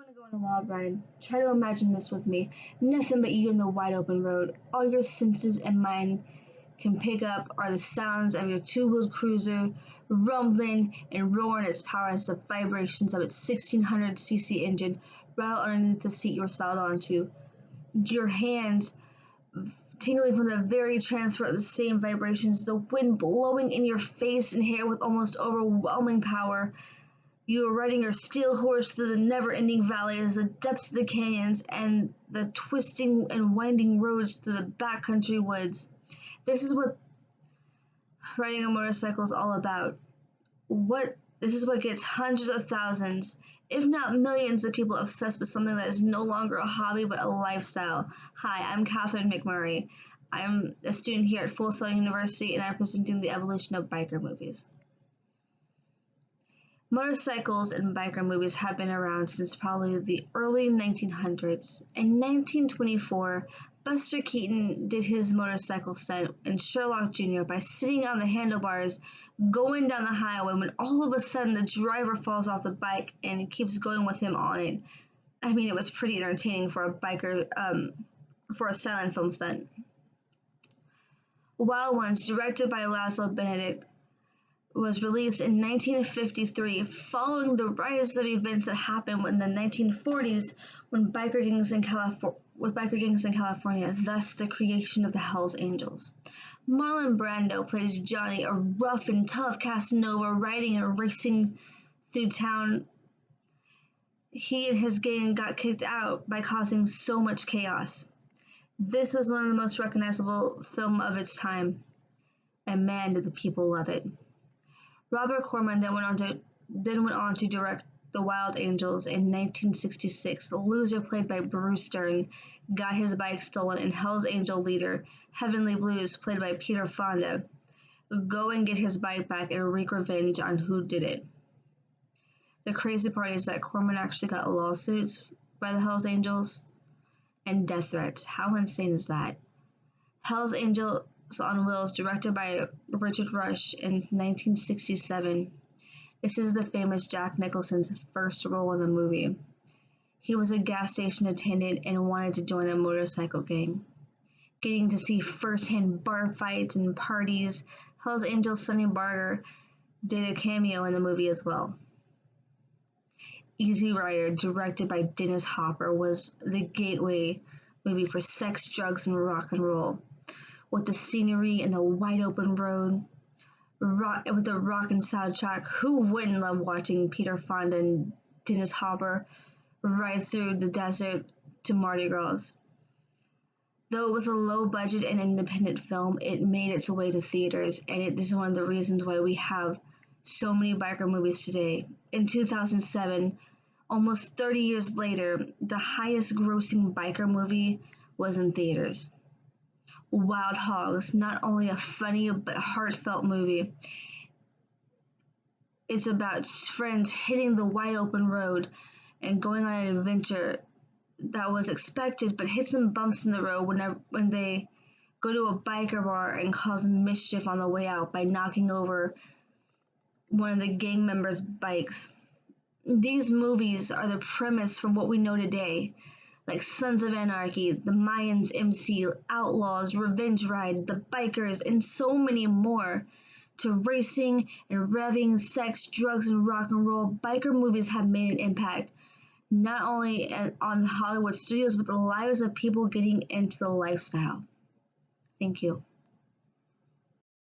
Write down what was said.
to go on a wild ride? Try to imagine this with me. Nothing but you in the wide open road. All your senses and mind can pick up are the sounds of your two-wheeled cruiser rumbling and roaring its power as the vibrations of its 1600cc engine rattle underneath the seat you're saddled onto. Your hands tingling from the very transfer of the same vibrations, the wind blowing in your face and hair with almost overwhelming power. You are riding your steel horse through the never-ending valleys, the depths of the canyons, and the twisting and winding roads through the backcountry woods. This is what riding a motorcycle is all about. This is what gets hundreds of thousands, if not millions of people obsessed with something that is no longer a hobby but a lifestyle. Hi, I'm Katheryn McMurrey. I'm a student here at Full Sail University, and I'm presenting the evolution of biker movies. Motorcycles and biker movies have been around since probably the early 1900s. In 1924, Buster Keaton did his motorcycle stunt in Sherlock Jr. by sitting on the handlebars going down the highway when all of a sudden the driver falls off the bike and keeps going with him on it. I mean, it was pretty entertaining for for a silent film stunt. Wild Ones, directed by Laszlo Benedict, was released in 1953 following the rise of events that happened in the 1940s with biker gangs in California, thus the creation of the Hells Angels. Marlon Brando plays Johnny, a rough and tough Casanova riding and racing through town. He and his gang got kicked out by causing so much chaos. This was one of the most recognizable film of its time, and man did the people love it. Robert Corman then went on to direct The Wild Angels in 1966. The loser, played by Bruce Dern, got his bike stolen, and Hell's Angel leader, Heavenly Blues, played by Peter Fonda, go and get his bike back and wreak revenge on who did it. The crazy part is that Corman actually got lawsuits by the Hell's Angels and death threats. How insane is that? Hell's Angels on Wheels, directed by Richard Rush in 1967. This is the famous Jack Nicholson's first role in a movie. He was a gas station attendant and wanted to join a motorcycle gang. Getting to see first-hand bar fights and parties, Hell's Angels' Sonny Barger did a cameo in the movie as well. Easy Rider, directed by Dennis Hopper, was the gateway movie for sex, drugs, and rock and roll. With the scenery and the wide open road, with a rockin' soundtrack, who wouldn't love watching Peter Fonda and Dennis Hopper ride through the desert to Mardi Gras? Though it was a low-budget and independent film, it made its way to theaters, and it is one of the reasons why we have so many biker movies today. In 2007, almost 30 years later, the highest-grossing biker movie was in theaters. Wild Hogs, not only a funny but heartfelt movie. It's about friends hitting the wide open road and going on an adventure that was expected but hit some bumps in the road when they go to a biker bar and cause mischief on the way out by knocking over one of the gang members' bikes. These movies are the premise from what we know today, like Sons of Anarchy, The Mayans MC, Outlaws, Revenge Ride, The Bikers, and so many more. To racing and revving, sex, drugs, and rock and roll, biker movies have made an impact, not only on Hollywood studios, but the lives of people getting into the lifestyle. Thank you.